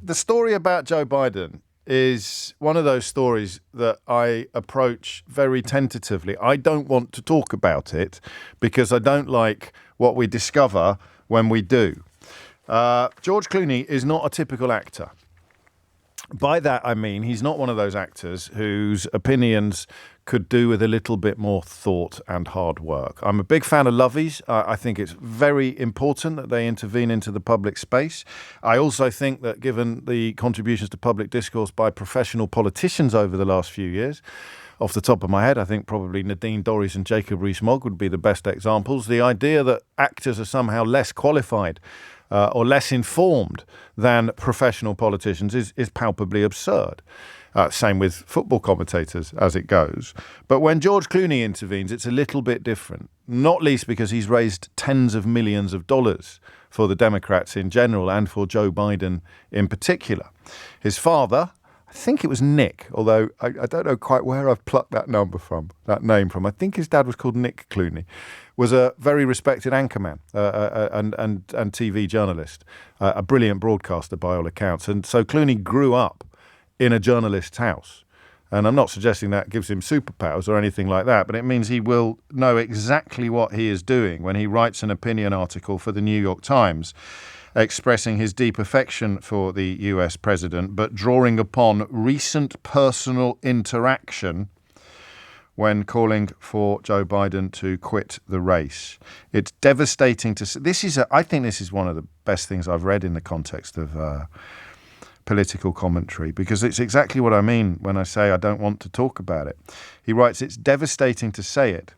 the story about Joe Biden is one of those stories that I approach very tentatively. I don't want to talk about it because I don't like what we discover when we do. George Clooney is not a typical actor. By that, I mean he's not one of those actors whose opinions could do with a little bit more thought and hard work. I'm a big fan of Lovies. I think it's very important that they intervene into the public space. I also think that given the contributions to public discourse by professional politicians over the last few years, off the top of my head, I think probably Nadine Dorries and Jacob Rees-Mogg would be the best examples. The idea that actors are somehow less qualified or less informed than professional politicians is palpably absurd. Same with football commentators as it goes. But when George Clooney intervenes, it's a little bit different, not least because he's raised tens of millions of dollars for the Democrats in general and for Joe Biden in particular. His father, I think it was Nick, although I don't know quite where I've plucked that name from. I think his dad was called Nick Clooney, was a very respected anchorman and TV journalist, a brilliant broadcaster by all accounts. And so Clooney grew up in a journalist's house. And I'm not suggesting that gives him superpowers or anything like that, but it means he will know exactly what he is doing when he writes an opinion article for the New York Times expressing his deep affection for the US president, but drawing upon recent personal interaction when calling for Joe Biden to quit the race. It's devastating to see. I think this is one of the best things I've read in the context of political commentary, because it's exactly what I mean when I say I don't want to talk about it. He writes, "It's devastating to say it,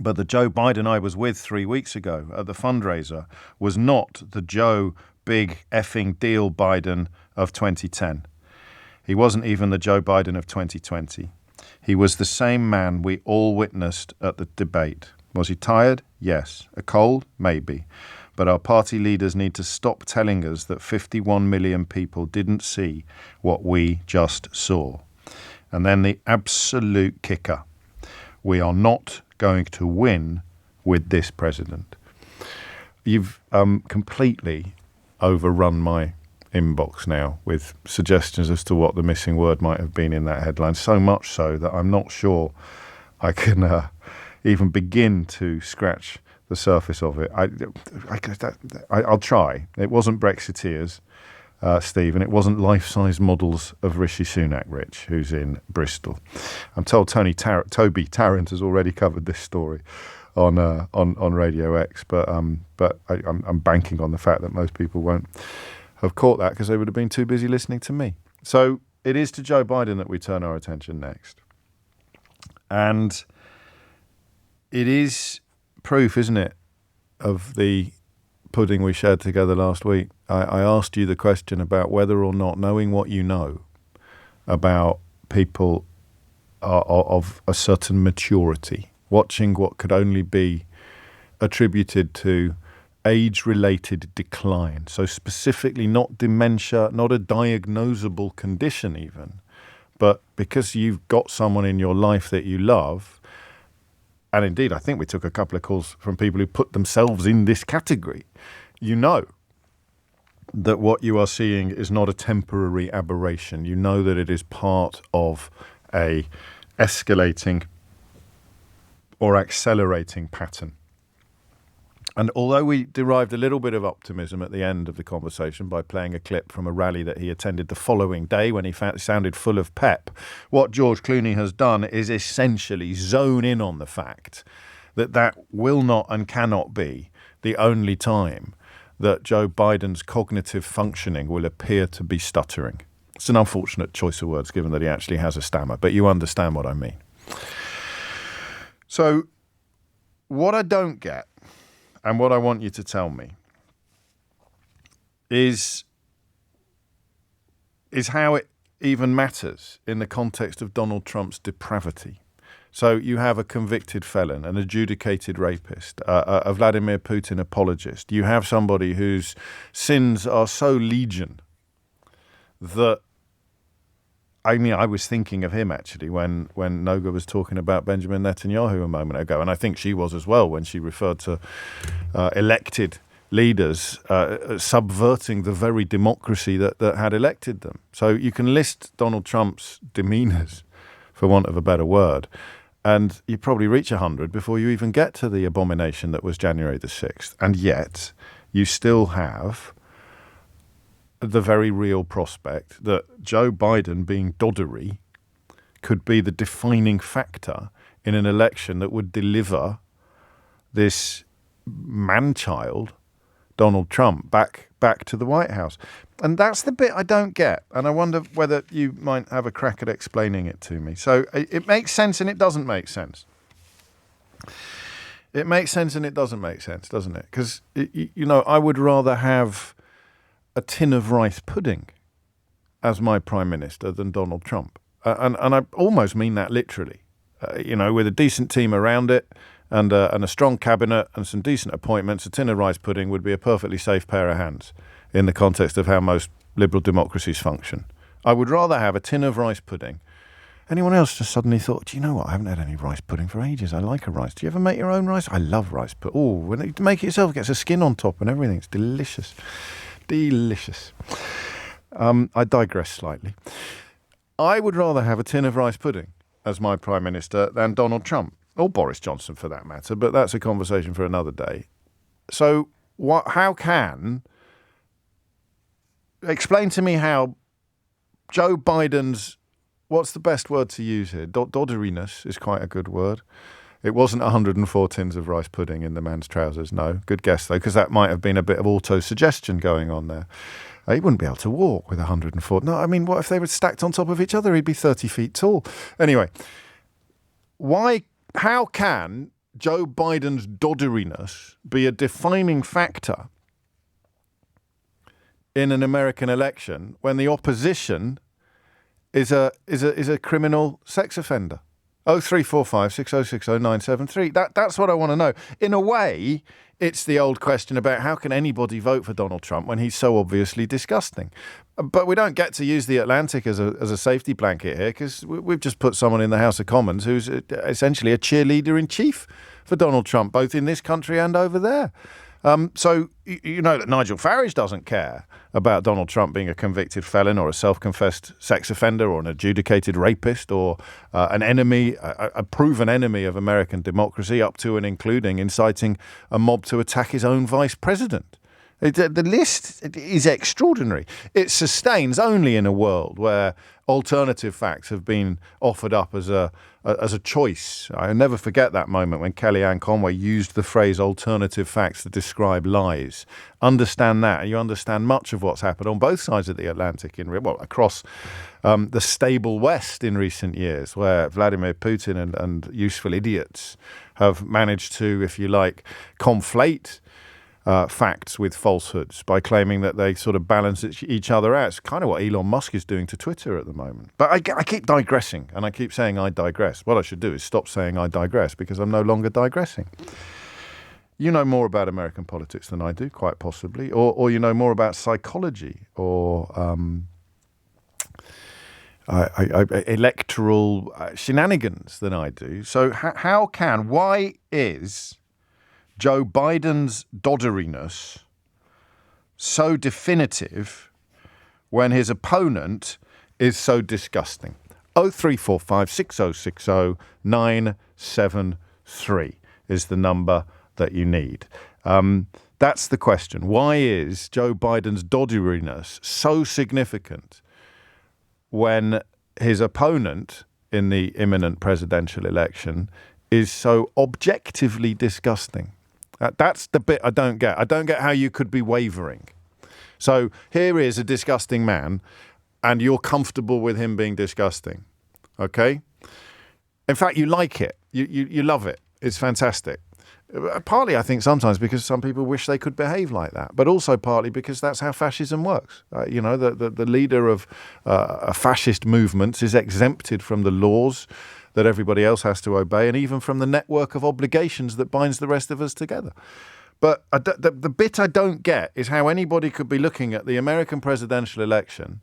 but the Joe Biden I was with 3 weeks ago at the fundraiser was not the Joe big effing deal Biden of 2010. He wasn't even the Joe Biden of 2020. He was the same man we all witnessed at the debate. Was he tired? Yes. A cold? Maybe. But our party leaders need to stop telling us that 51 million people didn't see what we just saw." And then the absolute kicker. We are not going to win with this president. You've completely overrun my inbox now with suggestions as to what the missing word might have been in that headline, so much so that I'm not sure I can even begin to scratch the surface of it. I'll try. It wasn't Brexiteers, Steve, and it wasn't life-size models of Rishi Sunak, Rich, who's in Bristol. I'm told Toby Tarrant has already covered this story on Radio X, but I'm banking on the fact that most people won't have caught that because they would have been too busy listening to me. So it is to Joe Biden that we turn our attention next. And it is proof, isn't it, of the pudding we shared together last week. I asked you the question about whether or not, knowing what you know about people of a certain maturity, watching what could only be attributed to age-related decline, so specifically not dementia, not a diagnosable condition even, but because you've got someone in your life that you love. And indeed, I think we took a couple of calls from people who put themselves in this category. You know that what you are seeing is not a temporary aberration. You know that it is part of a escalating or accelerating pattern. And although we derived a little bit of optimism at the end of the conversation by playing a clip from a rally that he attended the following day when he sounded full of pep, what George Clooney has done is essentially zone in on the fact that that will not and cannot be the only time that Joe Biden's cognitive functioning will appear to be stuttering. It's an unfortunate choice of words given that he actually has a stammer, but you understand what I mean. So what I don't get, and what I want you to tell me, is how it even matters in the context of Donald Trump's depravity. So you have a convicted felon, an adjudicated rapist, a Vladimir Putin apologist. You have somebody whose sins are so legion that, I was thinking of him actually when Noga was talking about Benjamin Netanyahu a moment ago, and I think she was as well when she referred to elected leaders subverting the very democracy that had elected them. So you can list Donald Trump's demeanours, for want of a better word, and you probably reach 100 before you even get to the abomination that was January the 6th. And yet you still have the very real prospect that Joe Biden being doddery could be the defining factor in an election that would deliver this man-child, Donald Trump, back to the White House. And that's the bit I don't get. And I wonder whether you might have a crack at explaining it to me. So it makes sense and it doesn't make sense. It makes sense and it doesn't make sense, doesn't it? Because, I would rather have a tin of rice pudding as my prime minister than Donald Trump. And I almost mean that literally. With a decent team around it and a strong cabinet and some decent appointments, a tin of rice pudding would be a perfectly safe pair of hands in the context of how most liberal democracies function. I would rather have a tin of rice pudding. Anyone else just suddenly thought, do you know what? I haven't had any rice pudding for ages. I like a rice. Do you ever make your own rice? I love rice pudding. Oh, when you make it yourself, it gets a skin on top and everything. It's delicious. Delicious. I digress slightly. I would rather have a tin of rice pudding as my prime minister than Donald Trump, or Boris Johnson for that matter, but that's a conversation for another day. So explain to me how Joe Biden's, what's the best word to use here? Dodderiness is quite a good word. It wasn't 104 tins of rice pudding in the man's trousers, no. Good guess, though, because that might have been a bit of auto-suggestion going on there. He wouldn't be able to walk with 104. No, I mean, what if they were stacked on top of each other? He'd be 30 feet tall. Anyway, how can Joe Biden's dodderiness be a defining factor in an American election when the opposition is a criminal sex offender? 0345 6060 973. That's what I want to know. In a way, it's the old question about how can anybody vote for Donald Trump when he's so obviously disgusting. But we don't get to use the Atlantic as a safety blanket here because we've just put someone in the House of Commons who's essentially a cheerleader in chief for Donald Trump, both in this country and over there. So you know that Nigel Farage doesn't care about Donald Trump being a convicted felon or a self-confessed sex offender or an adjudicated rapist or an enemy, a proven enemy of American democracy, up to and including inciting a mob to attack his own vice president. The list is extraordinary. It sustains only in a world where alternative facts have been offered up as a choice. I'll never forget that moment when Kellyanne Conway used the phrase alternative facts to describe lies. Understand that, and you understand much of what's happened on both sides of the Atlantic, across the stable West in recent years, where Vladimir Putin and useful idiots have managed to, if you like, conflate facts with falsehoods by claiming that they sort of balance each other out. It's kind of what Elon Musk is doing to Twitter at the moment. But I keep digressing, and I keep saying I digress. What I should do is stop saying I digress because I'm no longer digressing. You know more about American politics than I do, quite possibly, or you know more about psychology or electoral shenanigans than I do. So why is Joe Biden's dodderiness so definitive when his opponent is so disgusting? 0345 6060 973 is the number that you need. That's the question. Why is Joe Biden's dodderiness so significant when his opponent in the imminent presidential election is so objectively disgusting? That's the bit I don't get. I don't get how you could be wavering. So here is a disgusting man, and you're comfortable with him being disgusting, okay? In fact, you like it. You love it. It's fantastic. Partly, I think, sometimes because some people wish they could behave like that, but also partly because that's how fascism works. The leader of fascist movements is exempted from the laws that everybody else has to obey, and even from the network of obligations that binds the rest of us together. But the bit I don't get is how anybody could be looking at the American presidential election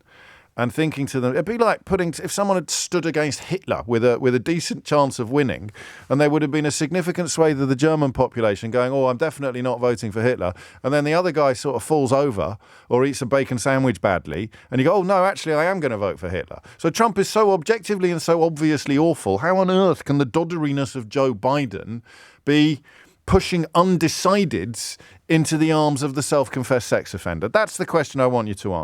and thinking to them, it'd be like if someone had stood against Hitler with a decent chance of winning, and there would have been a significant swathe of the German population going, oh, I'm definitely not voting for Hitler. And then the other guy sort of falls over or eats a bacon sandwich badly. And you go, oh, no, actually, I am going to vote for Hitler. So Trump is so objectively and so obviously awful. How on earth can the dodderiness of Joe Biden be pushing undecideds into the arms of the self-confessed sex offender? That's the question I want you to answer.